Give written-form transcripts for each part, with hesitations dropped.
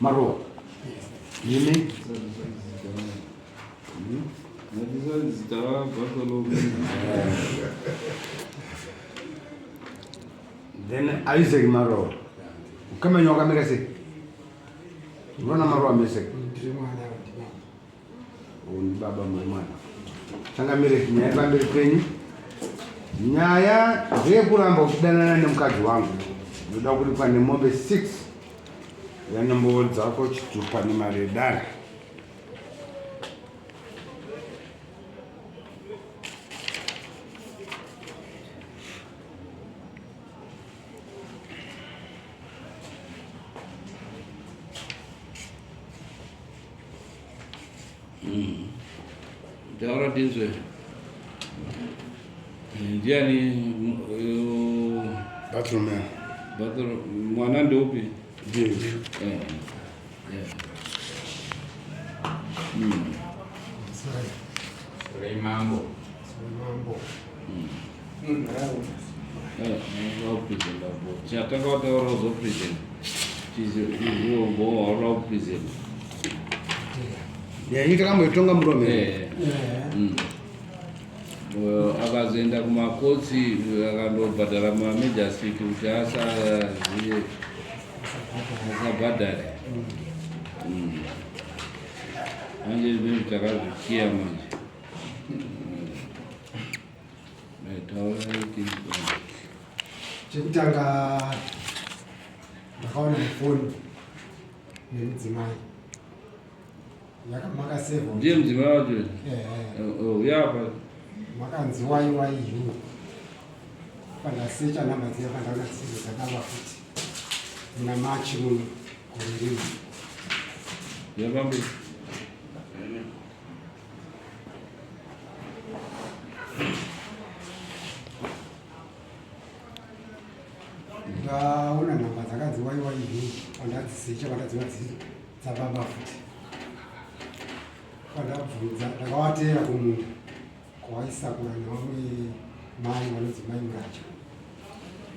maruva. Yini? Then Isaac maruva. Kama nyoka mirese. Mbona maruva mirese? Ni baba mwana. Sanga mirese nyaya pamberi penyu. Nyaya yekuramba kudanana nemukadzi wangu. Ndoda kulipa nemombe 6 yanyambo dzako chitupa nemari yedare. Tezvara dinzwe. Ndiani bathroom ya. Mwana ndopi? Ndiyo. raMambo. Chataka wataura uzopresent. Chizoboora upresent. Nyika kama itonga Murume. Akazoenda kumakotsi akandobhadhara mamejasiti kuti asabhadhare. Manje zvinhu takazvikiya manje. Chekutanga ndakaona foni nemudzimai makaseva. Ndiye mudzimai wacho? Uyapa makanzi waiwai yu pandasecha nhamba dziya pandaona dzidzo dzakava futi muna machi muno kuririmu yapambi ndaona nhamba dzakanzi waiwai yu pandadzisecha pandadziona dzababa futi pandabvunza ndakavatera kumunda kwaisakura nevamwe mai vanonzi mai muracha.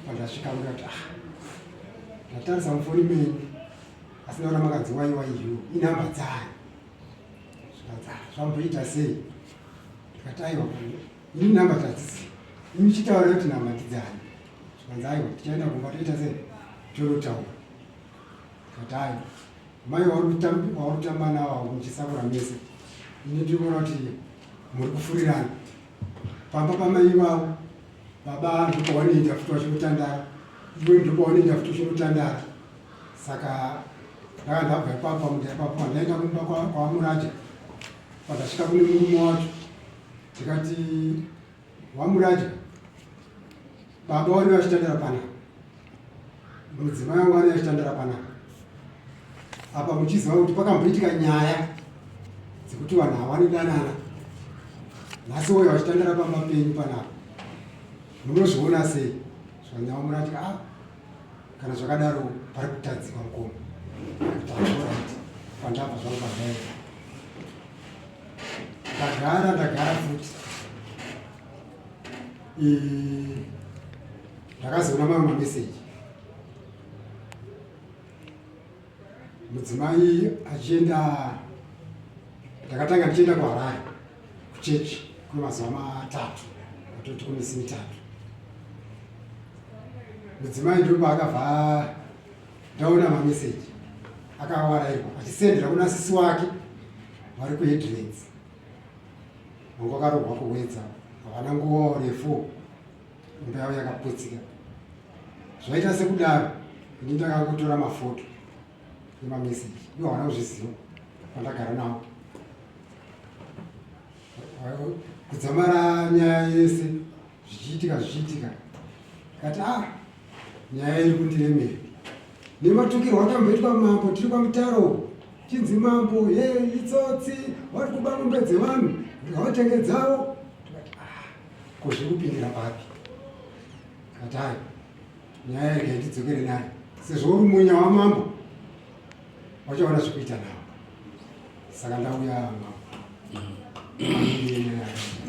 Pandasvika ndikati ndatarisa mufoni menyu asi ndaona makanzi waiwai yu inhamba dzayo zvamboita sei. Ndikati aiwa ini nhamba tadzisi imi chitaura kuti nhamba ndidzani. Zvikanzi aiwa tichaenda kumba toita sei tonotaura. Ndikati aiwa mai waurikutamba nawo muchisakura mese ini ndiri kuona kuti muri kufurirana. Pamba pamai vavo baba ndopawanoenda futi vachinotandara, iwe ndopawanoenda futi uchinotandara. Saka ndakandabva ipapo pamuda ipapo pandaenda kumba kwaMuraja. Pandasvika kune murume wacho ndikati waMuraja, baba wani vachitandara panapa, mudzimai wangu wani vachitandara panapa. Apa muchiziva kuti pakamboitika nyaya dzekuti vanhu havanodanana. Nhasi uyo vachitandara pamba penyu panapa munozviona sei? Zvanyawa murati kana zvakadaro pari kutadzikwa mukoma. Kutauraiti pandabva zvangu padhaira ndagara futi. Ndakazoona mamwe mameseji mudzimai achienda. Ndakatanga ndichienda kuHarare kuchechi kwemazuva 3 atoti kumisi 3. Mudzimai ndopa akabva ndaona mameseji akawarairwa achisendera kuna sisi wake vari kuHeadlands. Vangu vakarogwa kuwedza havana nguva refu imba yavo yakaputsika. Zvaita sekudaro ini ndakangotora mafoto emameseji ivo havana kuzviziva pandagara navo. Kudzamara nyaya yese zvichiitika kati nyaya iri kundiremera. Nematukirwa akamboitwa mambo tiri kwamutaro chinzi mambo itsotsi vari kuba mombe dzevanhu ngavatenge dzavo. Kozviri kupindira papi? Kati nyaya irege ndidzokere nayo sezvo uri munya waMambo wachaona zvekuita navo. Saka ndauya mambo.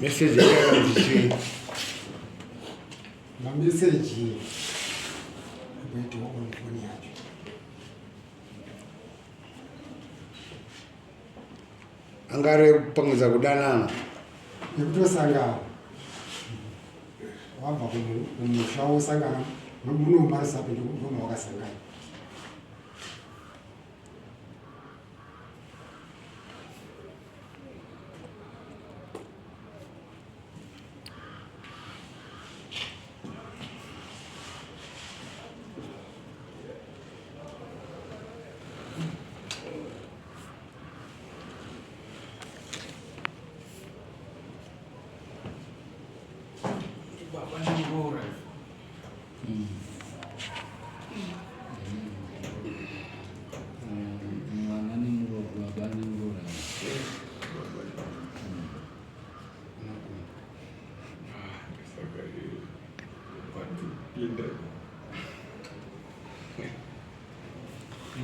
Message yakanzi mameseji amboitawo onifoni yacho angare kupangidza kudanana nekutosangana wabva kumusha wosangana munomarisapi ndoma wakasangana Mwana nemuroora, baba nemuroora.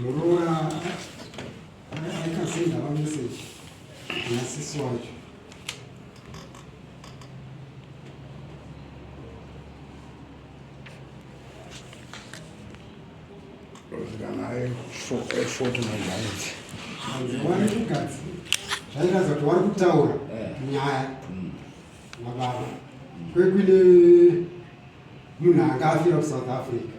Murume akasenda vameseji nasisi wacho kana foto mazaiti vari kukadzi zvairatidza kuti vari kutaura nyaya nababa kwekuine munhu anga afira kuSouth Africa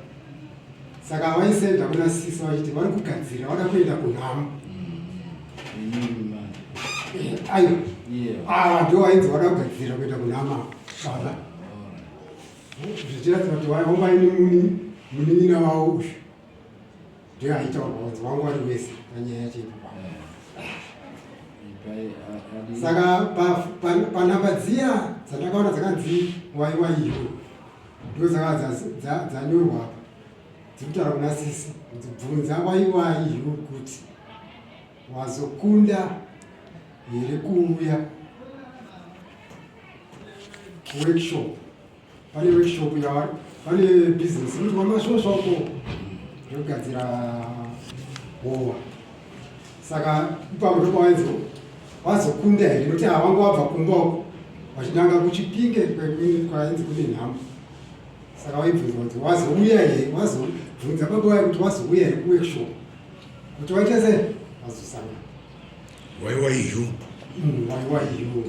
saka vaisenda kuna sisi vachiti vari kugadzira vada kuenda kunhamo aiwa ava ndo vainzi vada kugadzira kuenda kunhama baba zvichiratidza kuti vaivaine munin'ina wavo uzvo ndio aita urwadzi wangu vari wese panyaya yacho saka panhamba dziya dzatakaona dzakanzi waiwaiyo ndo dzakava dzanyorwa apa dzikutaura kuna sisi bvunza waiwaiyo kuti wazokunda here kuuya workshop pane workshop pane business kuti wamasvosvako ndokugadzira howa saka ipapo ndopawainzi wazokunda here nokuti havangu wabva kumba uko wachinanga kuchipinge kwainzi kune nhamo saka waibvunza kuti wazouya here wazobvunza baba wayo kuti wazouya here kuworkshop kuti waita sei wazosangana waiwaiyo waiwaiyo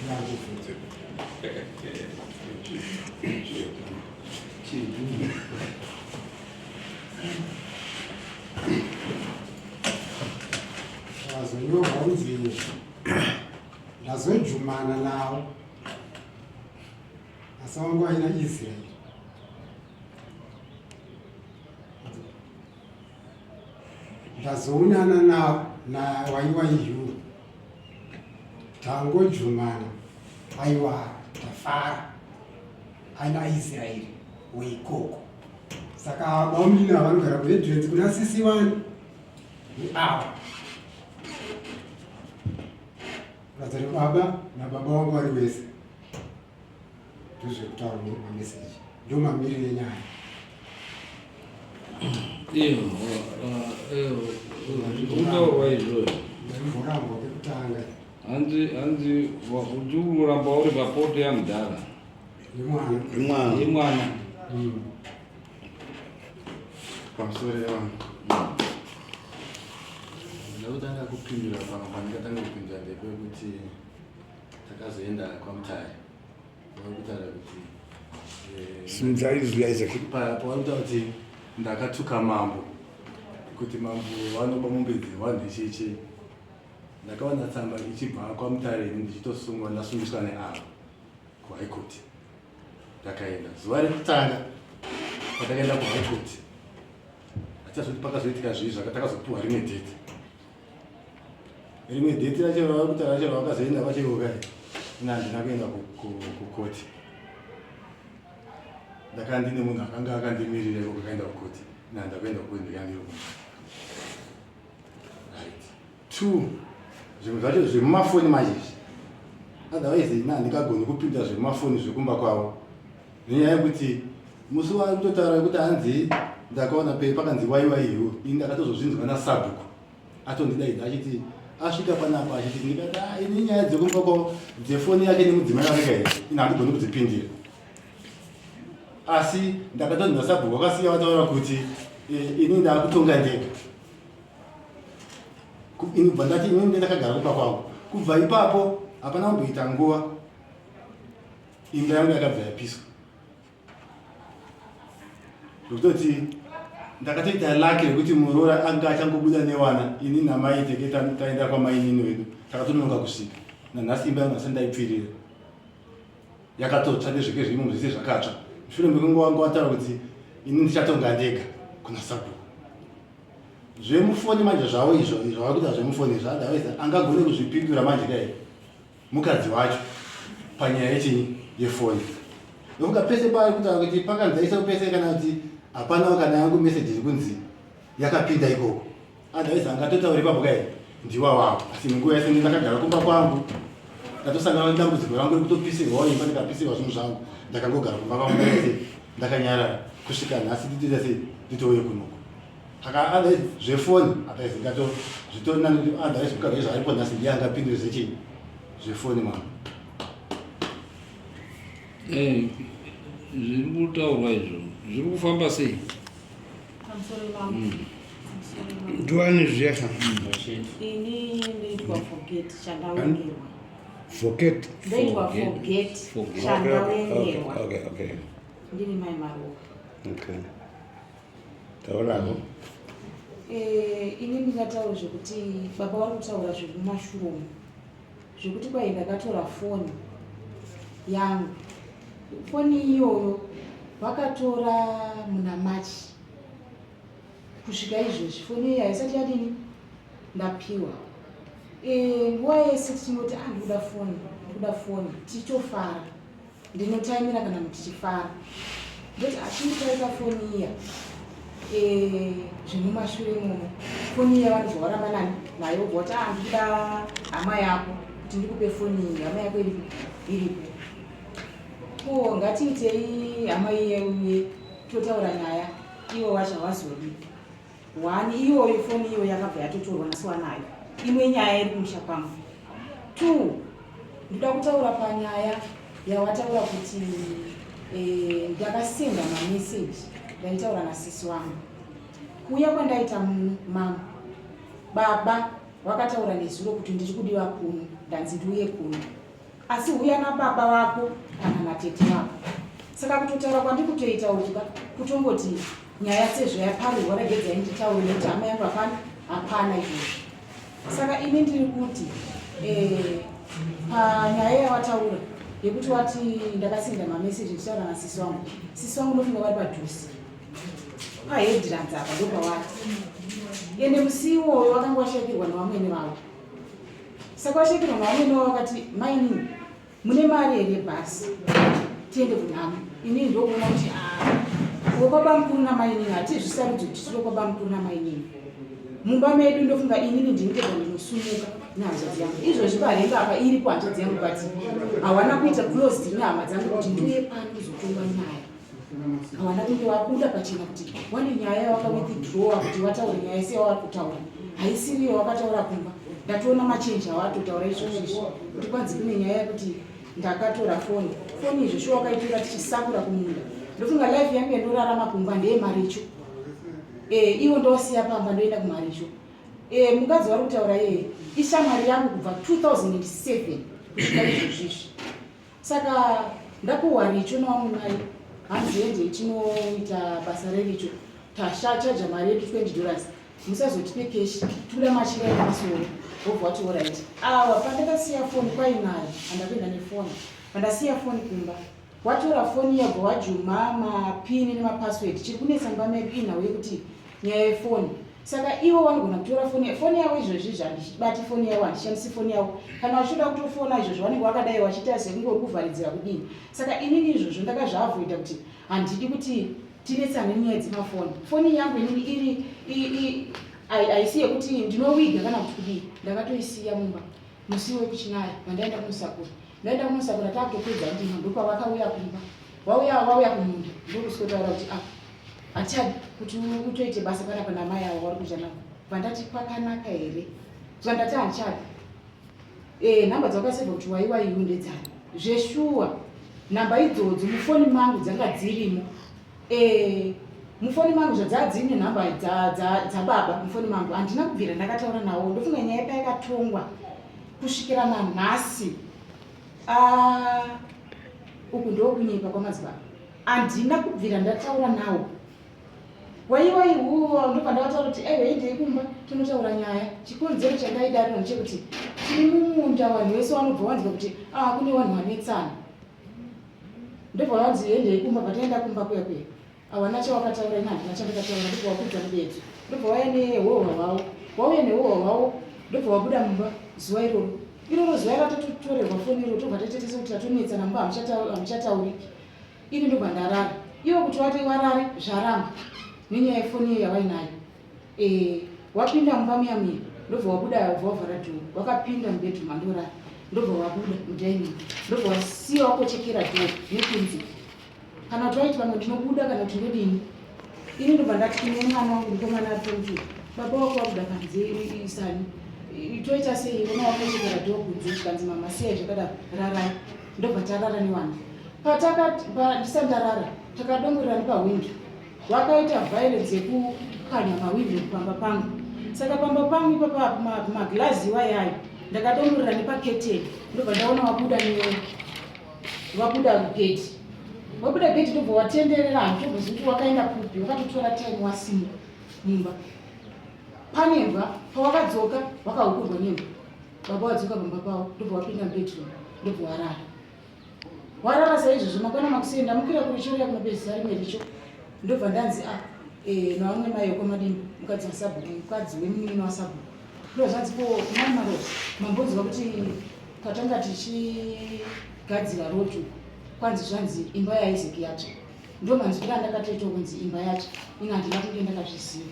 yakubvunza wazonyorwa unzi ndazojumana nawo asi wangu aina Israeli ndazoonana nawaiwaiyo tangojumana aiwa tafara aina Israeli weikoko saka baumina vanogara kuhedrenzi kuna sisi vani ava kuratidza kuti baba nababa vangu vari wese ndozvekutaura mameseji ndo mamiriro enyaya Ungawa izvozvo ndaimborambwa pekutanga hanzi uchiuramba uri papoto yamudhara yemwana yeMwana. pamusoro yavanhu ndakutanga kupindura pamwe ndikatanga kupindura ndepekuti takazoenda kwamutare vakutaura kuti simudzaizwi Isaac pavarikutaura kuti ndakatuka mambo kuti mambo vanopa mumbedzi wanhecheche ndakaona tsamba ichibva kwamutare ndichitosungwa ndasungiswa neavo kuhaikoti ndakaenda zuva rekutanga patakaenda kuhaikoti achazoti pakazoitika zvii zvakatakazopiwa rimwe dheti racho ravakutaura racho ravakazoenda vacheokai ina handina kuenda kukoti ndakanga ndine munhu akanga akandimirira iko kwakaenda kukoti ina ndakuenda kukoti ndikandiro right 2 zvinhu zvacho zvemumafoni mazhizhi otherwise ina handingagoni kupinda zvemumafoni zvekumba kwavo nenyaya yekuti musi wakutotaura kuti hanzi ndakaona pakanzi waiwaiyo ini ndakatozozvinzwa nasabhuku atondidaidza achiti asvika panapa achiti ndikati ini nyaya dzekumba kwavo dzefoni yake nemudzimai wake here ina handigoni kudzipindira asi ndakatonzwa sabhuku wakasiya wataura kuti ini ndakutonga ndega ini bva ndati ini ndakagara kumba kwavo kubva ipapo hapana kumboita nguva imba yangu yakabva yapiswa ndokutoti ndakatoita laki rekuti muroora anga achangobuda newana ini namai teke taenda kwamainini wedu takatononga kusvika nanhasi imba yangu hasi ndaipfirira yakatotsva nezvike zvirimo zvese zvakatsva mushure mekunge wanga wataura kuti ini ndichatonga ndega kuna sabhuku zvemufoni manje zvavo izvo zvavakuita zvemufoni zvadaveza angagone kuzvipindura manje dai mukadzi wacho panyaya yechini yefoni nokuti pese pari kutaura kuti pakanzaisa pese kana kuti hapanawo kana yangu meseji iri kunzi yakapinda ikoko adaveza angatotaura ipapo kai ndiwa wavo asi nenguva yese ndakagara kumba kwangu ndatosangana nedambudziko rangu rekutopisirwawo imba ndikapisirwa zvinhu zvangu ndakangogara kumba kwangu ese ndakanyarara kusvika nhasi nditoita sei nditouye kunoko aka adai zvefoni adai ngato zvitorina kuti adai zvikaga zvaripo nhasi ndiye angapindure zvechii zvefoni mwana zviri kutaurwa izvo zviri kufamba sei ndiwani zviyasha ini ndoitwa forget chandawengerwa forget ndoitwa forget chandawengerwa okay ndini mai maruva okay taurako ini ndingataura zvekuti baba vari kutaura zvemumashurumu zvekuti kwai ndakatora foni yangu foni iyoyo vakatora muna machi kusvika izvozvi foni iyi haisati yadini ndapiwa nguva yese tichinoti ndikuda foni tichofara ndinotaimira kana kuti tichifara ndoti achinotaika foni iya zvemumashure imomo foni iya vanhu zvawaramba nayo bvoti ndikuda hama yako kuti ndikupe foni iyi hama yako iripo ko ngatiitei hama iyeuye totaura nyaya iwo wacho havazodi one iyoyo foni iyo yakabva yatotorwa nasiwa nayo imwe nyaya iri kumusha kwangu two ndoda kutaura panyaya yawataura kuti ndakasenda mameseji ndaitaura nasisi wangu kuuya kwandaita mama baba wakataura nezuro kuti ndiri kudiwa kuno ndanzi ndiuye kuno asi uya nababa wako kana natete wako saka kutotaura kwandiri kutoita uka kutongoti nyaya sezvo yaparirwa regedza inditaure nekuti hama yangu hapana izvozvo saka ini ndiri kuti panyaya yawataura yekuti wati ndakasinda mameseji ndichitaura nasisi wangu ndofunga vari padhusi pahedhiranzi apa ndopawati ende musi iwoyo wakanga washekirwa nevamwene vavo saka washekirwa nevamwene vavo vakati maini mune mari here bhasi tiende kunhamo inini ndokuona kuti wokwa mukuru namainini hatizvisarudzi kuti tirokwa mukuru namainini mumba medu ndofunga inini ndinotega ndinosumuka nehanzvadzi yangu izvozvi parenga apa iripo hanzvadzi yangu bati hawana kuita closed nehama dzangu kuti ndiuye pano uzotongwa naye hawana kunge wabuda pachena kuti wane nyaya yawakawithidrowa kuti wataure nyaya ise yavari kutaura haisiriyo wakataura kumba ndatoona machenji awatotaura izvozvizvi kuti kwanzi kune nyaya yekuti ndakatora foni izvo sho wakaitora tichisakura kumunda ndofunga life yangu yandorarama kumba ndeyemaricho iwo ndosiya pamba ndoenda kumaricho mukadzi wari kutaura yeye ishamwari yangu kubva 2007 kusvika izvozvizvi saka ndapuhwa richo nevamwe mai hanziende ichinoita basa rericho tashachaja mari yedu $20 musazotipe keshi tuda machira emasoro wobva wati orit awa pandakasiya foni kwainari handakuenda nefoni pandasiya foni kumba watora foni yabva wajuma mapini nemapaswedi chiri kunetsa mba medu inhau yekuti nyaya yefoni saka ivo vanogona kutora foni yavo izvozvi handibati foni yavo handishandisi foni yavo kana vachizoda kutofona izvozvo vanenge vakadai vachiita sekunge uri kuvharidzira kudini saka inini izvozvo ndakazvaavhoida kuti handidi kuti tinetsane nyaya dzemafoni foni yangu inini iri haisi yekuti ndinowiga kana kuti kudini ndakatoisiya mumba musi wekuchinaya vandaenda kumusakura ndaenda kumusakura taakutopedza ndima ndopavakauya kumba vauya kumunda ndokusikotaura kuti hachadi kuti utoite basa panapa namai avo vari kuita navo vandati kwakanaka here zvandati handichadi nhamba dzakasevha kuti waiwaiu ndedzana zveshuwa nhamba idzodzo mufoni mangu dzanga dzirimo mufoni mangu zvadzadzine nhamba dzababa mufoni mangu handina kubvira ndakataura navo ndofunga nyaya payakatongwa kusvikira nanhasi uku ndokunyepa kwamadzibaba. Handina kubvira ndataura nawo. Waiwaiwo ndobva ndavataura kuti endei kumba tonotaura nyaya. Chikonzero chandaidaro ndechekuti tiri mumunda, vanhu vese vanobva vanzwa kuti kune vanhu vanetsana. Ndobva vanzi endei kumba, pataenda kumba kuya kuya. Hawana chawakataura, ina handina chandakataura, ndobva wakudza mubedzo. Ndobva wauya nehohwa hwavo. Wauya nehohwa hwavo, ndobva wabuda mumba zuva iroro. Iroro zuva ratatotorerwa foni iro, tobva tatetesa kuti tatonetsana mumba hamuchatauriki. Ini ndobva ndarara. Iwo kuti wati warare zvaramba. Nenyaya yefoni iyo yavainayo. Wapinda mumba muya muya, ndobva wabuda wavhara dhoo. Wakapinda mubedroom andorara. Ndobva wabuda mudining. Ndobva wasiya wakochekera dhoo nekunze. Kana kuti waiti vamwe ndinobuda kana kuti ndodini. Ini ndobva ndati neMwana wangu ndikomana ari kuti baba wako wabuda panze isani. Toita sei vona wakochekera dhoo kunze chikanzi mama siya zvakadaro rarai. Ndobva tarara newana. Ndisandarara takadongorera nepahwindo. Wakaita violence yekukanya mahwindo pamba pangu. Saka pamba pangu ipapa maglazi wayayo ndakadongorera nepaketeni. Ndobva ndaona wabuda gate. Wabuda gate ndobva watenderera handobva kuti wakaenda kupi, wakatotora time wasimuka mumba. Panemba pawakadzoka wakahukurwa nemba. Baba wadzoka pamba pavo ndobva wapinda mubedroom ndobva warara. Warara saizvozvo makona makusei ndamukira kurichorera kunopedzisa rimwe richo. Ndobva ndanzi naumwe mai wekomadimba mukadzi wemunini wasabhuku. Ndozvanzi kumaMuroora mambonzwa kuti patanga tichigadzira roto kwanzi zvanzi imba yaIsaac yatsva. Ndomanzwira ndakatoitawo kunzi imba yatsva. Ina handina kunge ndakazviziva.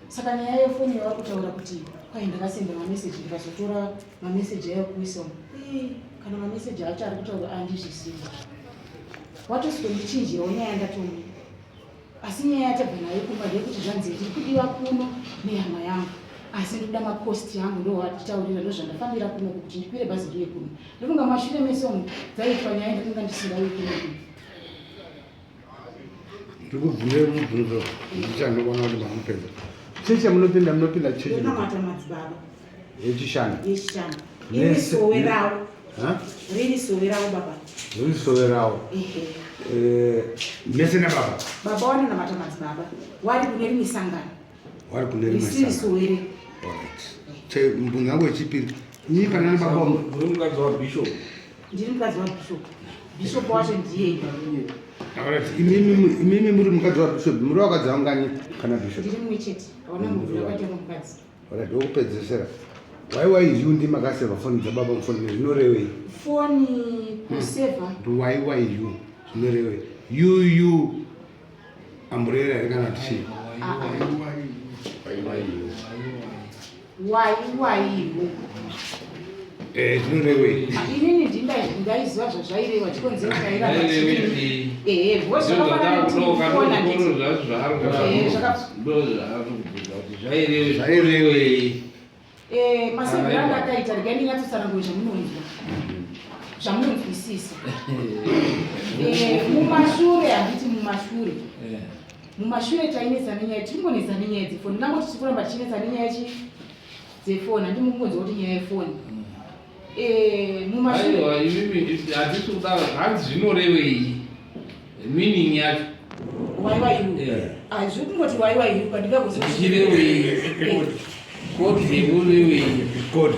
Saka nyaya yefoni yavari kutaura kuti kwai ndakasenda mameseji ndikazotora mameseji ayo kuisa kana mameseji acho ari kutaura andizvisiva. Watositondichinjirawo nyaya ndatomwa. Asi nyaya yatabva nayo kumba ndeyekuti zvanzi ndiri kudiwa kuno nehama yangu. Asi ndoda makosti yangu ndowatitaurira ndozvandafambira kuno kuti ndikwire bhazi ndiye kuno. Ndofunga mashure mese umu dzaitwa nyaya ndakunga ndisingawi kuno. Ndikubvunzei mubvunzo ndichandobona kuti mamupedza. Cheche munopinda cheche. Ndonamata madzibaba. Yechishanu. Yechishanu. Iri sowerawo. Riri sowerawo baba. Riri sowerawo. Mese na baba. Baba wani namata madzibaba. Wari kune rimwe sangano. Wari kune rimwe sangano. Risiri sowere. Alright. Mbunga wangu wechipiri. Nyii kana na baba wangu. Uri mukadzi waBishop. Ndiri mukadzi waBishop. Bishop wacho ndiye. Alright. Imimi muri mukadzi waBishop. Muri wakadzi wangani kana Bishop. Ndiri mumwe chete. Hauna munhu wakaita mukadzi. Alright. Wokupedzesera. Why you ndi makaseva foni dzababa mufoni zvinorevei? Foni kuseva. Why you zvinorevei? You amburera here kana kuti chii? Why zvinorevei? inini ndingaiziva zvazvaireva chikonzero Zvairevei. masevhero ndakaita regai ndinyatsotsanangura zvamunonzwa zvamunonzwisisa. Mumashure handiti mumashure. Mumashure tainetsa nenyaya timbonetsa nenyaya dzefoni. Ndangoti tichikuramba tichinetsa nenyaya dzefoni handimumbonzwa kuti nyaya yefoni. Aiwa imimi hatisi kudaro zvanzi zvinorevei meaning yacho. Zviri kungoti waiwaiyu pandingazvichirevei kodi yekurevei Kodi.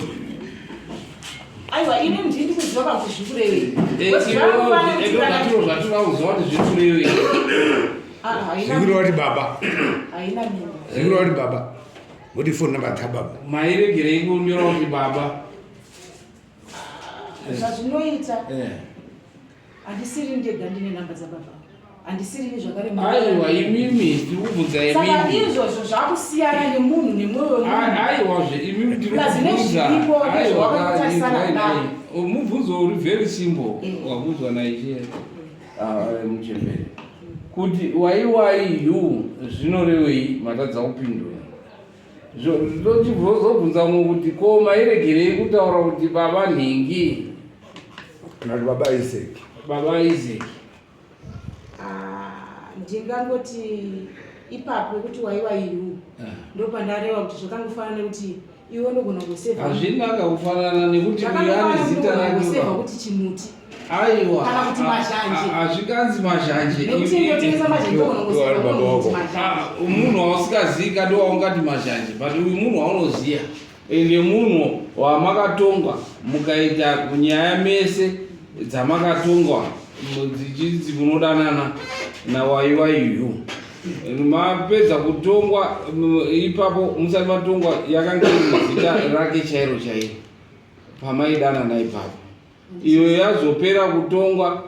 aiwa ini ndiri kuziva kuti zvikurevei. Ndozvatiro zvatinauziva kuti zvikurevei. Zvikureva kuti baba. Haina munhu. Zvikureva kuti baba. What phone number ta baba? Mairegerei kunyora kuti baba. Zvazvinoita handisiri ndega ndine namba dzababa. Handisiri nezvakare. Aiwa imimi tirikubvunza imimi. Saka izvozvo zvakusiyana nemunhu nemwoyo wemunhu. Aiwazve imimi tirikubvunza. Mubvunzo uri very simple wabvunzwa naishe muchembere kuti waiwaiyu zvinorevei matadza kupindura. Ndochizobvunza mumwe kuti ko mairegerei kutaura kuti baba nhingi kana kuti baba Isaac. Baba Isaac. Ndingangoti ipapo kuti waiwaiyu ndopandareva kuti zvakangofanana nekuti iwe ndogona kuseva. Hazvinaka kufanana nekuti uyane zita rake kuseva kuti chimuti. Aiwa. Kana kuti mazhanje. Hazvikanzi mazhanje. Nekuti ndotengesa mazhanje ndogona kuseva kuti mazhanje. Munhu wausingazii kandi waungati mazhanje, but uyu munhu waunoziya. Ende munhu wamakatongwa mukaita nyaya mese dzamakatongwa dzichidzi munodanana nawaiwaiyu. Mapedza kutongwa ipapo musati matongwa yakanga iri zita rake chairo chairo pamaidanana ipapo. Iyo yazopera kutongwa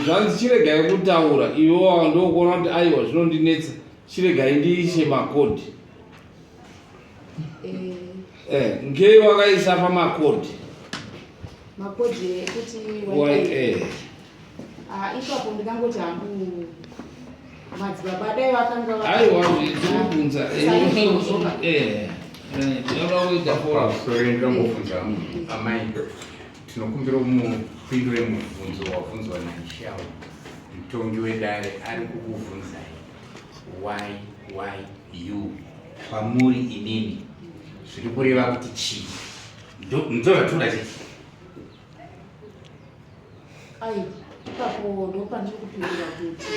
zvanzi chiregai kutaura iwo ndokuona kuti aiwa zvinondinetsa chiregai ndiishe makodhi. Ngei wakaisa pamakodhi? Makodhi ekuti ipapo ndikangoti hangu madzibaba dai vakanga aiwa zvirikubvunza ndingangofunza amai tinokumbira mupindure mubvunzo wabvunzwa naishawo mutongi wedare ari kukubvunzai why you pamuri inini zviri kureva kuti chii ndozvatoda chii ai ipapo ndopandiri kupindura kuti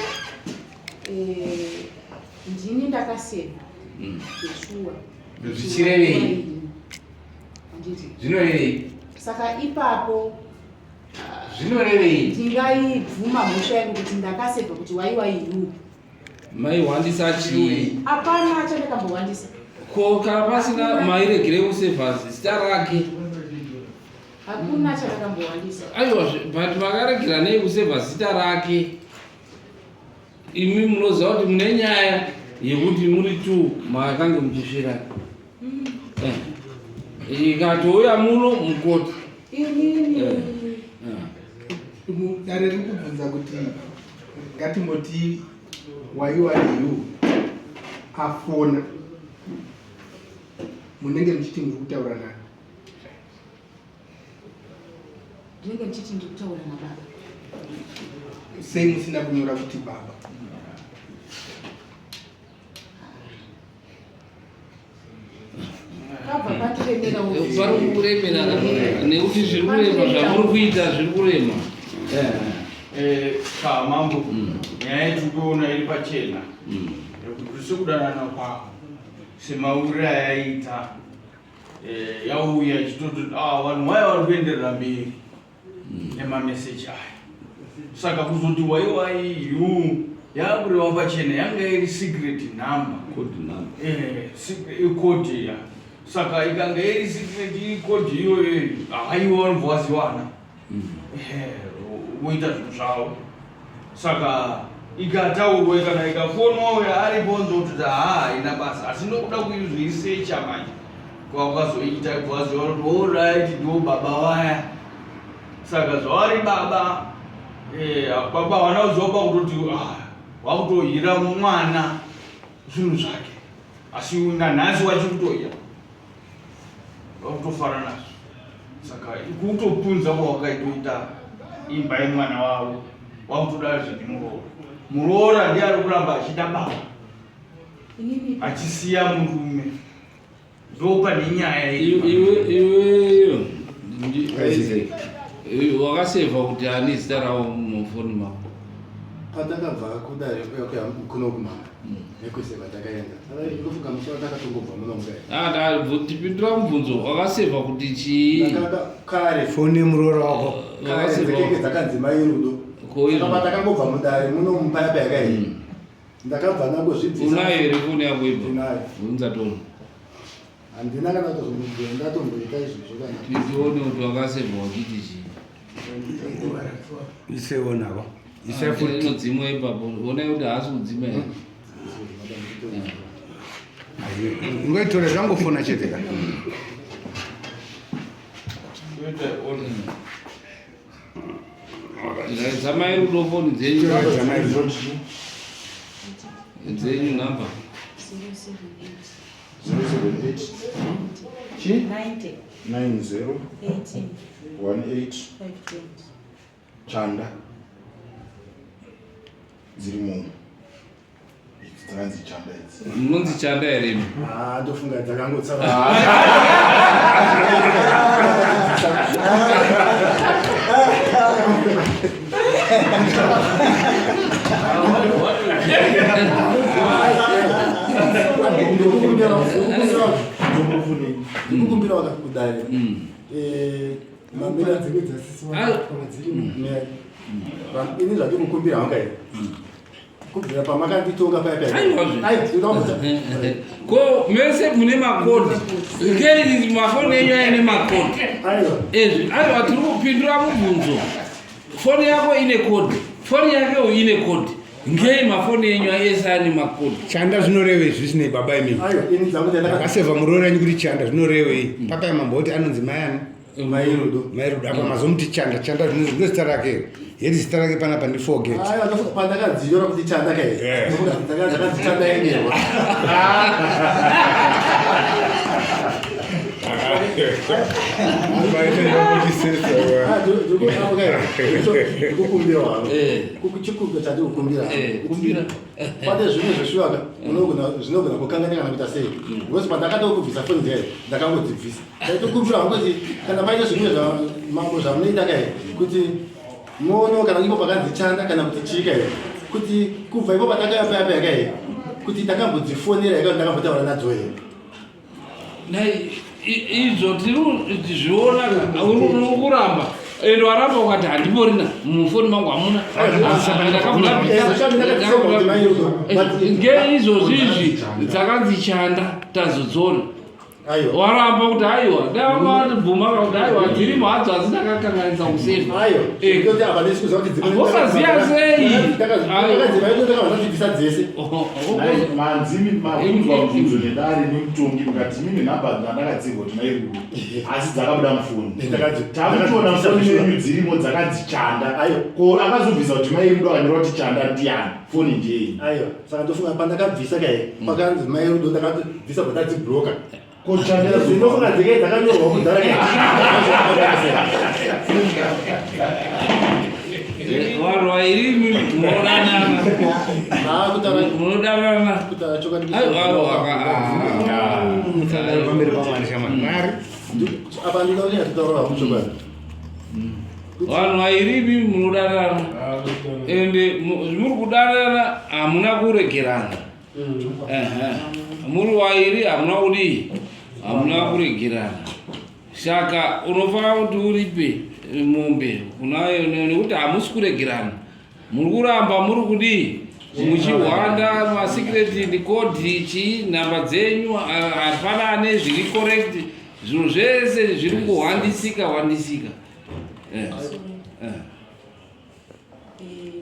ndini ndakaseva zveshuwa zvichirevei zvinorevei saka ipapo zvinorevei ndingaibvuma mhosva yangu kuti ndakaseva kuti waiwaiyu maihwandisa chii? hapana chandakambohwandisa ko kana pasina mairegere kusevha zita rake hakuna chandakambohwandisa. Aiwa but makaregera nei kusevha zita rake? Imi munoziva kuti mune nyaya yekuti muri tu makange muchisvira ikatouya muno mukoti dare riri kubvunza kuti ngatimoti waiwaiyu afona munenge muchiti muri kutaura nani? ndinenge ndichiti ndiri kutaura nababa. Sei musina kunyora kuti baba? kabva patiremera pari kuremera nekuti zviri kurema zvamuri kuita zviri kurema. paMambo nyaya yetikuona iri pachena yekuti sekudanana kwako semauriro ayaita yauya ichitoti vanhu vaya vari kuenderera mberi nemameseji aya. Saka kuzoti waiwaiyu yakureva pachena yanga iri secret number ikodi ya. Saka ikanga iri secret ikodi iyoyo aiwa vanhu vaziwana voita zvinhu zvavo. Saka ikataurwa kana ikafonwa aripo nzoti haina basa asi ndokuda kuizvisecha manje kwakazoita vaziva kuti oright ndo baba vaya. Saka zvavari baba baba havana kuzopa kutoti wakutohira mwana zvinhu zvake asi nanhasi wachikutoya wakutofara nazvo. Saka kutopunza kwawakaitoita imba yemwana wavo wakutoda zvemuroora. Muroora ndiye ari kuramba achida baba achisiya murume. Ndopane nyaya iweyo wakasevha kuti ani zita ravo mufoni mako? patakabva kudare kuno kumama nekuseva takaenda ndofunga musoro takatongobva muno mugai tipindura mubvunzo wakasevha kuti chii? kare foni yemuroora wako kare dzakanzi mainudo saka takangobva mudare muno mupayapa yakaii ndakabva nangozvibvisa. Unayo here foni yako ipo? Unayo. Unza tono handina kana ndatomboita izvozvo kana tione kuti wakasevha wachiti chii? isewo navo inodzimwa ipapo onai kuti haasi kudzima here. ingoitore zvangofona chete ka dzamai rudo foni dzenyu namba 9018 chanda dziri muno Dzakanzi chanda idzi. Munonzi chanda here? Ndofunga dzakangotsara. Ndikukumbira wakakudare. Mambira dzimwe dzasisiwa kana dziri ini zvandikukumbira wanga here. Kubvira pamakanditonga ko mese mune makoni ngei mafoni enyu aine makoni aiwa tiri kupindura mubvunzo. Foni yako ine kodi, foni yakewo ine kodi, ngei mafoni enyu ese ane makodi? Chanda zvinorevei zvisinei baba imimi? Akasevha muroora yenyu kuti chanda zvinorevei? Papa yaMambo kuti anonzi mayani? Mairudo. Apa mazomuti chanda zvino zita rake yeti zita rake panapa ndi forget. Pandakadziora kuti chanda kai ndakati chanda yenyewa. Kukumbira pane zvimwe zveshuwaka zvinogona kukanganika kana kuita sei. Because pandakatoa kubvisa foni dzayo ndakangodzibvisa. Ndaitokumbira kuti kana paine zvimwe zvamambo zvamunoita kai kuti mono kana ipo pakanzi chanda kana kuti chika here kuti kubva ipo patakayapayapa yakai kuti takambodzifonera yaka ndakambotaura nadzo here. Izvo tizviona unokuramba ende waramba ukati handiporina mufoni mangu hamuna ngeizvozvizvi dzakanzi chanda tazodzona waramba kuti aiwa ndavatibvuma kuti aiwa dzirimo hadzo asi ndakakanganisa kusefa vosaziya sei manzimi mabvunzo nedare nemutongi mukati mimi nhamba ndandakadzirwa kuti mairudo asi dzakabuda mufoni takutoona mufoni menyu dzirimo dzakanzi chanda ko akazobvisa kuti mairudo akanyora kuti chanda ndiani foni ndiyei saka ndofunga pandakabvisa kai pakanzi mairudo ndakabvisa patadzibhuroka Zinofunga dzike dzakanyorwa kudhara vanhu vairi munodanana pamberi pamwari shamwari apa ndinoonera tutaurwa muchokwadi vanhu vairimi munodanana ende muri kudanana hamuna kuregerana muri vairi hamuna kudii hamuna kuregerana saka unofanira kuti uripe mombe kunayo nekuti hamusi kuregerana muri kuramba muri kudii muchihwanda masikireti ndikodi chii nhamba dzenyu hapana ane zviri correct zvinhu zvese zviri kuhwandisika hwandisika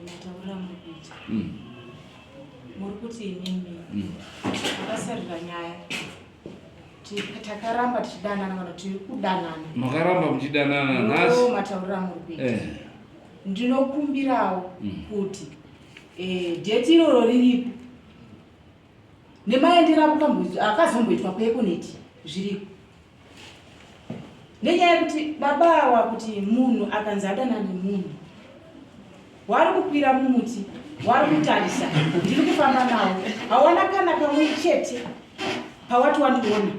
mataura mukuita muri kuti inini akasarira nyaya takaramba tichidanana kana tiri kudanana. Makaramba muchidanana nhasi mataurira muri kuita ndinokumbirawo kuti dheti iroro riripo nemaendera akazomboitwa kuekoneti zviripo nenyaya yekuti baba awa kuti munhu akanzi adana nemunhu wari kukwira mumuti wari kutarisa ndiri kufamba nawo hawana kana pamwe chete pawati wandiona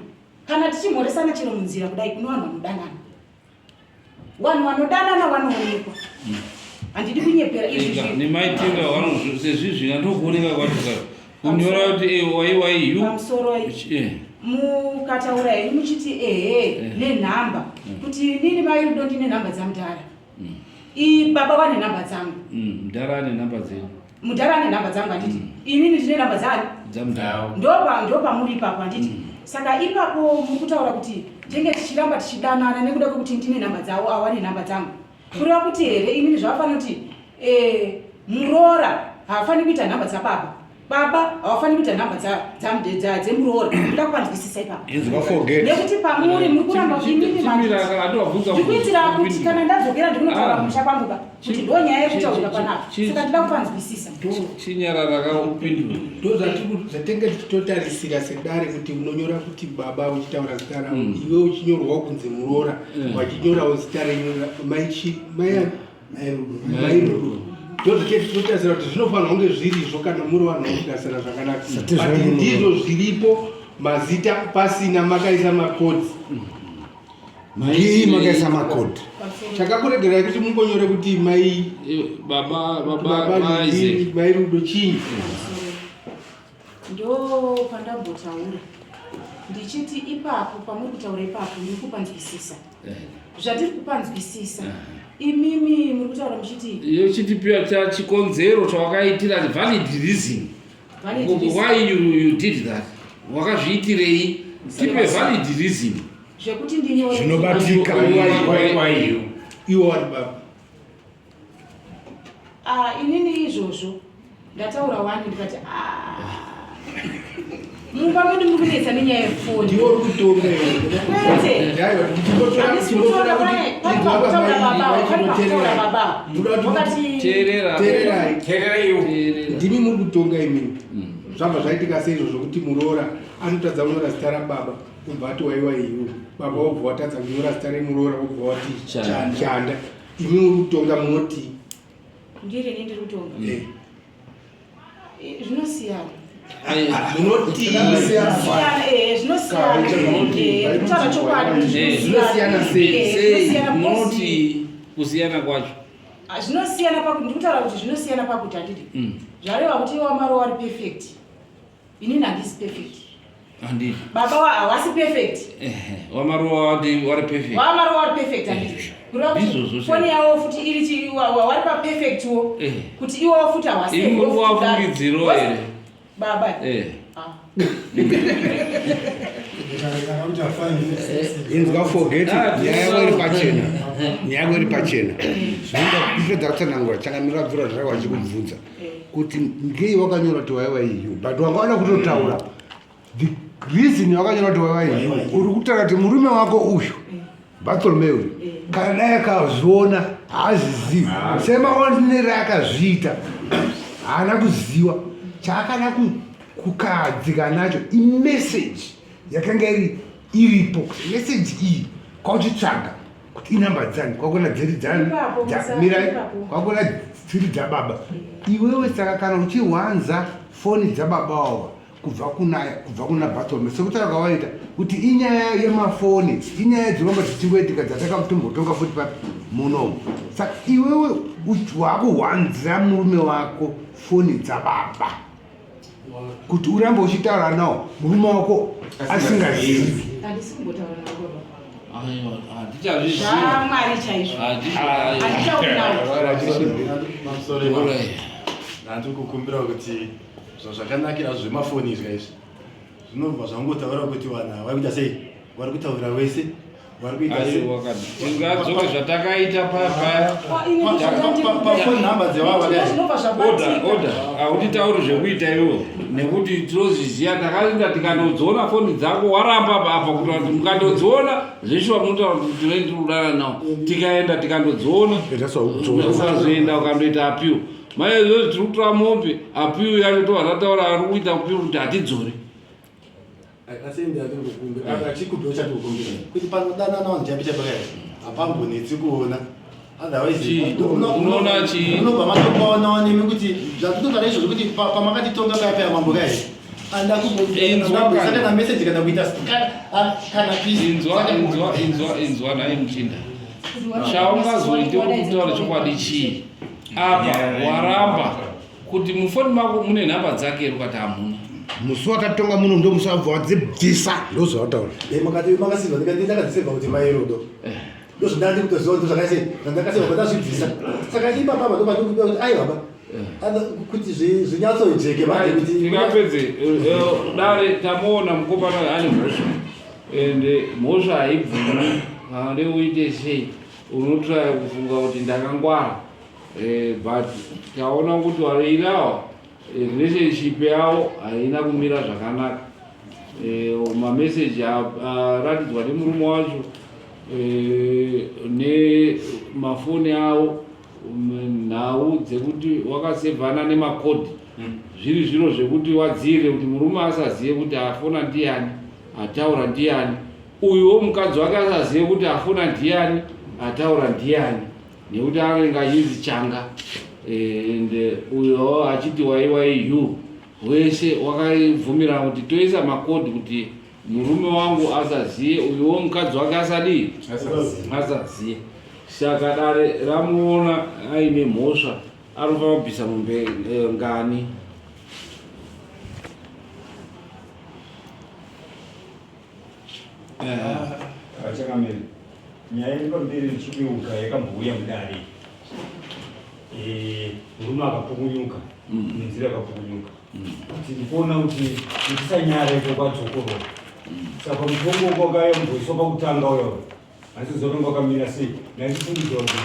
kana tichimhoresana chero munzira kudai kuno vanhu vanodanana vanhu vanodanana vanoonekwa handidi kunyepera izvi nemaitinga vanhu sezvizvi andokuoneka kwatika kunyora kuti waiwaiyu pamusoro mukataura henyu muchiti nenhamba kuti nini mairudo ndine nhamba dzamudhara baba vane nhamba dzangu mudhara ane nhamba dzenyu mudhara ane nhamba dzangu handiti inini ndine nhamba dzani ndopamuri ipapo handiti saka ipapo muri kutaura kuti tenge tichiramba tichidanana nekuda kwekuti ndine nhamba dzawo awane nhamba dzangu kureva kuti here inini zvavafanira kuti muroora haafaniri kuita nhamba dzababa baba havafaniri kuita nhamba dzemuroora ndoda kuvanzwisisa ipapo nekuti pamuri muri kuramba ndikuitira kuti kana ndadzokera ndikunotaura musha kwanguka kuti ndo nyaya yekutaurira panapa saka ndoda kuvanzwisisa chinyara rakaupindura zvatenge tichitotarisira sedare kuti unonyora kuti baba uchitaura zita ravo iwe uchinyorwawo kunzi muroora wachinyorawo zita renyu mairudo totazira kuti zvinofanira kunge zvirizvo kana muri vanhu vanogarisana zvakanaka, but ndizvo zviripo mazita pasina makaisa makodhi. Ndii makaisa makodhi. Chakakuregerai kuti mungonyore kuti mai rudo chinyi. Ndo pandambotaura ndichiti ipapo pamuri kutaura ipapo muri kupanzwisisa zvatiri kupanzwisisa. Imimi muri kutaura muchiti iyo chitipiwa chachikonzero chawakaitira valid reason why you did that, wakazviitirei, tipe valid reason zvekuti ndinyore zvinobatika iwo vari baba. Inini izvozvo ndataura wani ndikati mumba medu muri kunetsa nenyaya yefoni. Ndiwo uri kutonga ndimi muri kutonga imini. Zvabva zvaitika seizvo zvokuti muroora anotadza kunyora zita rababa ubva ati waiwa iwo, baba wobva watadza kunyora zita remuroora ubva wati chanda. Imi muri kutonga munoti ndirini ndiri kutonga zvinosiyana. Zvinosiyana sei? Munoti kusiyana kwacho zvinosiyana pakuti ndikutaura kuti zvinosiyana pakuti handidi zvareva kuti wamaroora ari perfect, inini handisi perfect. Handidi baba hawasi perfect. wamaroora wari perfect. Wamaroora wari perfect handidi. Foni yawo futi iri wari pa perfect wo kuti iwo futi hawasi. Imi muri kuvafungidziro here baba. inzwa forget nyaya iri pachena zvinoda kutsanangura changamira bvura zvaiwa chikubvunza kuti ngei wakanyora kuti waiwa iyu but wangaona kutotaura the reason wakanyora kuti waiwa iyu uri kutaura kuti murume wako uyu Bartolomeu kana dai akazviona haazizivi semaonero akazviita haana kuziva chaakada kukadzika nacho imessage yakanga iripo. Message iyi kwauchitsvaga kuti inhamba dzani kwakona dziri dzamirai kwakona dziri dzababa iwewe. Saka kana uchiwanza foni dzababa wawa kubva kuna Bartolomeu sekutaura kwawaita kuti inyaya yemafoni, inyaya dzinonga dzichingoitika dzatakamutombotonga futi papi munomu. Saka iwewe wakuwanzira murume wako foni dzababa kuti urambe uchitaura nawo murume wako asingazivi. Handisi kumbotaura nawo. Ndiri kukumbira kuti zvakanakira zvemafoni izvi izvi zvinobva zvangotaura kuti vanhu vari kuita sei, vari kutaura wese vari kuita tingadzoka zvatakaita pafoni nhamba dzevava oda hautitauri zvekuita iwo nekuti tinozviziva. Takaenda tikandodziona foni dzako waramba apa kuti kuti mukandodziona zveshuwa munotaura kuti tinoenda kudana nawo, tikaenda tikandodziona ukazoenda ukandoita apiwo mai izvozvo tiri kutora mombe apiwo yacho tovazataura ari kuita apiwo kuti hatidzori. asi ndiyatiri kukumbira achikumbiro chatiri kukumbira kuti panodanana vanhu chapichapakai hapambonetsi kuona unoona chii unobva matopaona nemi kuti zvatotogara izvozvo kuti pamakatitonga paya mambo kai andakubosaka na message kana kuita kana inzwa naye muchinda chaungazoite kutaura chokwadi chii apa waramba kuti mufoni mako mune nhamba dzake rukati hamuna musi watatonga muno ndo musi wabva wadzibvisa ndozvataura makasiva ndakadziseva kuti mairodo ndozvandati kutoziva ndo zvakaise zvandakasiva kutazvibvisa saka ibababa ndobatokubira kuti ai baba kuti zvinyatsoijeke manje kuti tingapedze dare tamuona mukomana ane mhosva ende mhosva haibvumi ande uite sei unotraya kufunga kuti ndakangwara but taona kuti wareirawa relationship yavo haina kumira zvakanaka. Mameseji aratidzwa nemurume wacho nemafoni avo nhau dzekuti wakasevhana nemakodhi zviri zviro zvekuti wadzirire kuti murume asazive kuti afona ndiani ataura ndiani, uyuwo mukadzi wake asazive kuti afona ndiani ataura ndiani. nekuti anenge achinzi changa ende uyo achiti waiwaiyu wese wakabvumira kuti toisa makodhi kuti murume wangu asaziye, uyuwo mukadzi wake asaziye. Saka dare ramuona aine mhosva anofanira kubvisa mombe ngani. Achakamira nyaya iri pamberi ichikuuka yakambouya mudare, murume akapukunyuka nenzira akapukunyuka, tirikuona kuti tisanyara iko kwadzokorora. Saka mutongo wakayamboiswa pakutanga uyo asi zoronga wakamira sei, ndaichifungidzwa kuti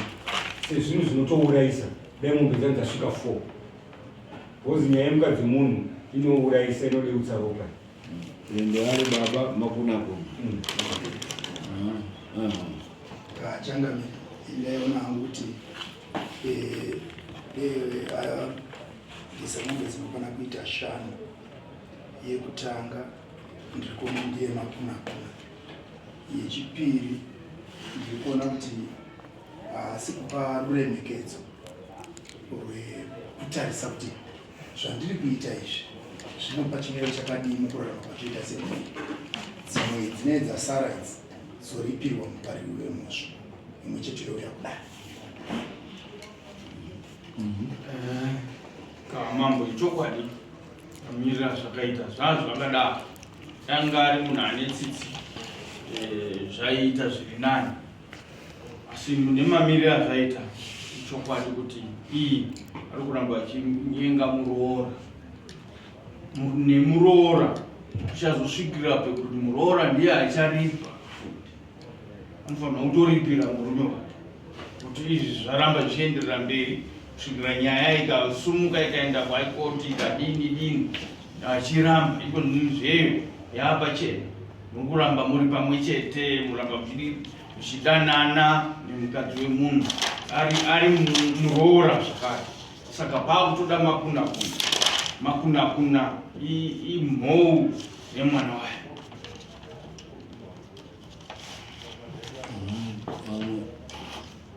sezvinhu zvinotourayisa dai mombe dzangu dzasvika 4 bhozi nyaya yemukadzi munhu inourayisa, inodeutsa ropa ende ari baba makunako changamira indaiona hangu kuti ndisamombe dzinokwana kuita 5. Yekutanga ndirikuona ndiye makunakuna, yechipiri ndirikuona kuti haasi kupa ruremekedzo rwekutarisa kuti zvandiri kuita izvi zvinopa chimiro chakadii mukurarama kwachoita semunhu. Dzimwe dzinee dzasara idzi dzoripirwa mupariri wemhosva imwe chete youya kudai. kaMambo ichokwadi amirira zvakaita zvazvo akadaro, anga ari munhu ane tsitsi zvaiita zviri nani, asi nemamiriro azvaita ichokwadi kuti iyi ari kuramba achinyenga muroora nemuroora. Tichazosvikira pekuti muroora ndiye acharipa, anofanira kutoripira murume wake kuti izvi zvaramba zvichienderera mberi kusvikira nyaya ikasumuka ikaenda kwaikoti ikadini achiramba iko zveyo yaapachena, mukuramba muri pamwe chete, muramba muchidanana nemukadzi wemunhu ari muroora zvakare. Saka paakutoda makunakuna imhou yeMwana wayo.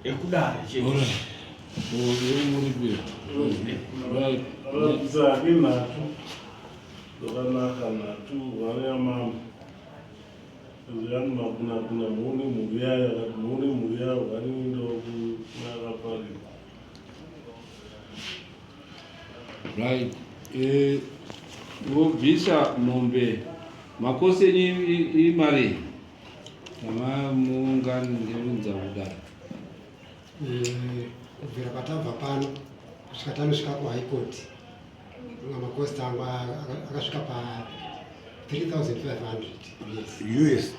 Ekudare chete dzake 3 dzokanaka 3 vana yaMambo zviani makunakuna muone mhuri yayo akati muone mhuri yayo vanoendawo kunaka pari. Right. Vobvisa mombe makoseni imari kama muungano ngerunza kudaro kubvira patabva pano kusvika tanosvika kuHigh Court makosti angu akasvika pa 3,500 US.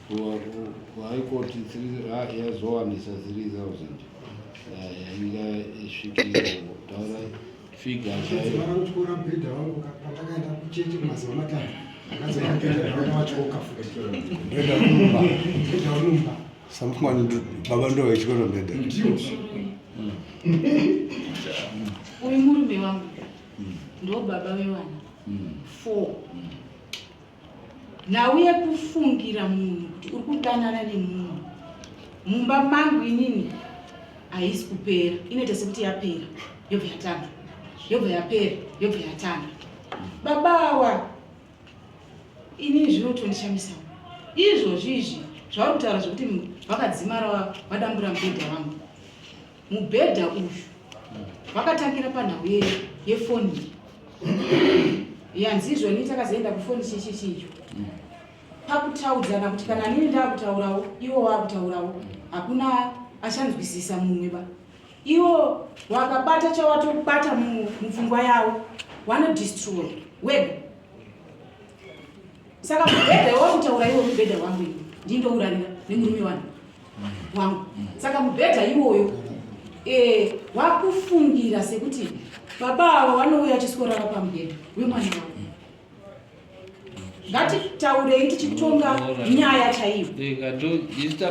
kuHigh Court yazowanisa 3,000 yainga isvikira taura figa chaivakutora mubhedha wangu pandakaenda kuchechi kumazuva matatu akazoaaawachoka futi unumba samfumani baba ndo wechikoro mbedha uyu murume wangu ndo baba wewana 4 nauye kufungira munhu kuti uri kudanana nemunhu mumba mangu inini haisi kupera, inoita sekuti yapera yobva yatanga, yobva yapera yobva yatanga. Babawa inini zvinotondishamisawo izvozvizvi zvauri kutaura zvokuti vakadzimara vadambura mubhedha wangu. Mubhedha uyu vakatangira panhau yefoni yanzizvo ini takazoenda kufoni chichichicho pakutaudzana kuti kana nini ndakutaurawo iwo wakutaurawo hakuna achanzwisisa mumwe ba. Iwo wakabata chawatobata mupfungwa yavo wanodestroy web. Saka mubhedha wakutaura iwo mubhedha wangu iwo ndindourarira nemurume wangu. Saka mubhedha iwoyo wakufungira sekuti baba ava vanouya chisikora pamubhedha weMwana wangu. Ngatitaurei tichikutonga nyaya chaiyo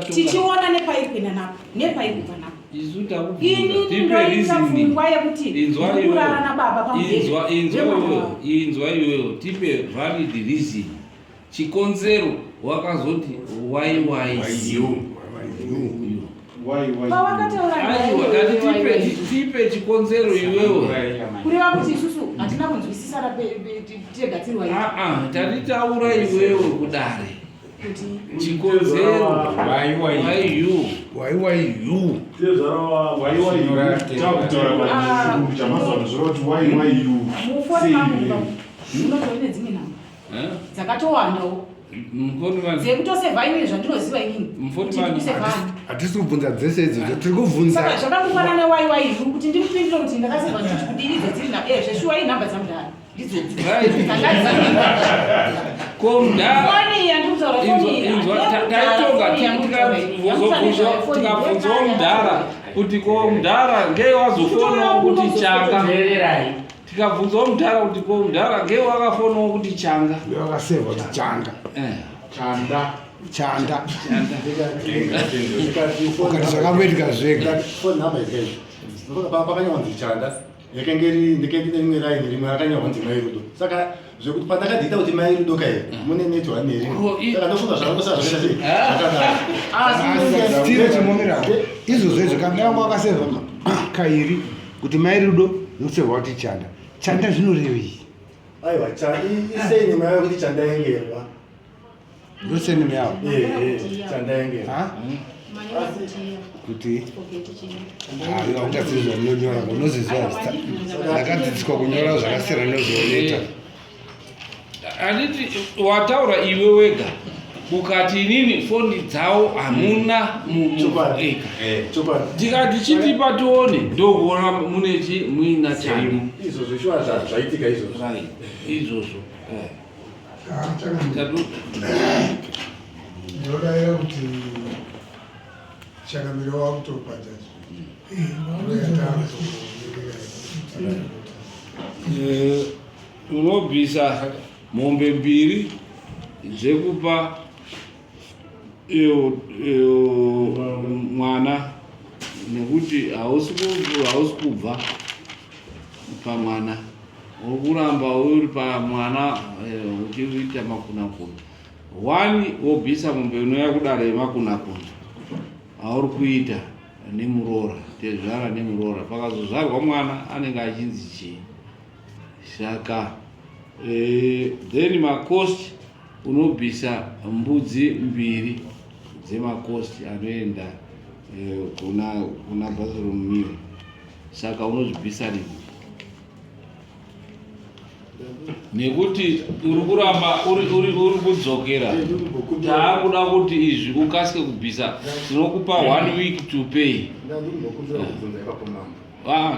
tichiona nepairi kuenda napo nepairi kubva napo. Ini ndoita pfungwa yekuti kurara nababa inzwa iwewe tipe valid reason chikonzero wakazoti why tipe chikonzero iwewe kureva kuti isusu hatina kunzwisisa tegadzirwa tatitaura iwewe kudare chikonzero unotoine dzimwe nhamba dzakatowandawo dzekutosevha ine zvandinoziva hatisi kubvunza dzese idzodzo tiri kubvunza zvakangungana newaiwaiu kuti ndimupindire kuti ndakasevha ndichikudiridza dziri zveshuwa ii nhamba dzamudhara tikabvunzawo mudhara kuti ko mudhara ngei wazofonawo kuti changa tikabvunzawo mudhara kuti ko mudhara ngei wakafonawo kuti changa wakasevha kuti changa chanda ukati zvakamboitika zvega pakanyawanzi chanda ndikengere rimwe raini rimwe rakanyorwa kuti mairudo saka zvekuti pandakadhita kuti mairudo kai mune netwa neri saka ndofunga zvakangosa zvakaitire chimomerano izvozvo izvo kana danga wakasevha kairi kuti mairudo nokusevha kuti chanda zvinorevei aiwa isenema yavo kuti chanda yengerwa ndosenema yavo chanda yengerwa kuti aungaziva munonyora unoziziva ndakadzidziswa kunyora zvakasiyana nezvaunoita handiti wataura iwe wega ukati inini foni dzavo hamuna eka tikati chitipa tione ndokuona muina chaimo izvozvo shuwa zvaitika izvozvo ndinodaira kuti changamiro wakutopajaji unobvisa mombe mbiri dzekupa mwana nekuti hausi kubva pamwana wokuramba uri pamwana uchiita makunakuna 1 wobvisa mombe unoya kudare yemakunakuna hauri kuita nemuroora tezvara nemuroora pakazozvarwa mwana anenge achinzi chii saka then makosti unobvisa mbudzi mbiri dzemakosti anoenda kuna bathroom meal saka unozvibvisa rini nekuti uri kuramba uri kudzokera taakuda kuti izvi ukasike kubvisa tinokupa 1 week to pay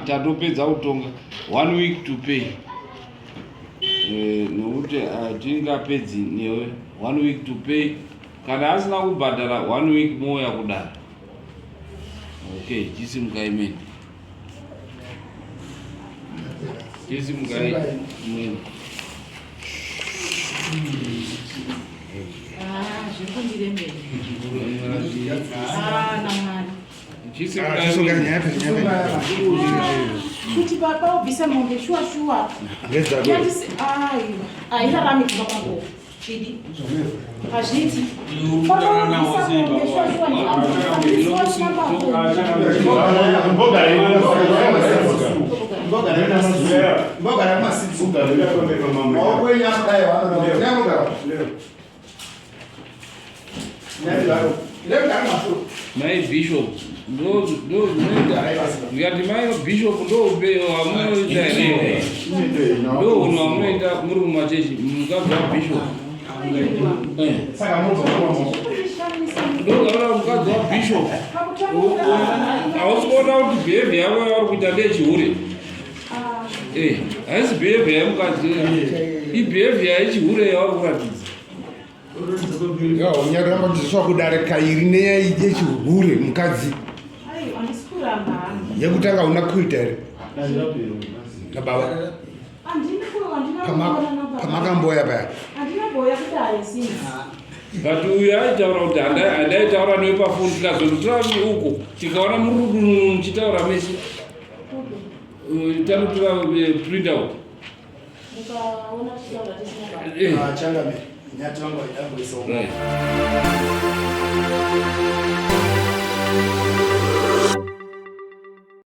tatopedza kutonga 1 week to pay nekuti hatingapedzi newe 1 week to pay kana asina kubhadhara 1 week moya kudara okay chisimukaimeni chisimukaimeni zvikundiremberi kuti papa ubvisa mombe shuwa airarami kuva kwako chidi hazviti mai bishop ndikati mai bishop ndoamunoita ndo unhu amunoita muri kumachechi mukabva bishop ndogaura mukadzi wabishop hausi kuona kuti behavha yavo yavari kuita ndechihure haisi behavha yemukadzi ibehavha yechihure yavari kuratidza unyaramba kudzidziswa kudare kairi nenyaya yechihure mukadzi yekutanga una kuita here nababa pamakamboya paya but uyu aitaura kuti handaitaura newe pafoni tikazondotora uko tikaona murudu muchitaura mese tanotora print out mukaona tichitaura tisina changa nyati vangu vaidamboisawo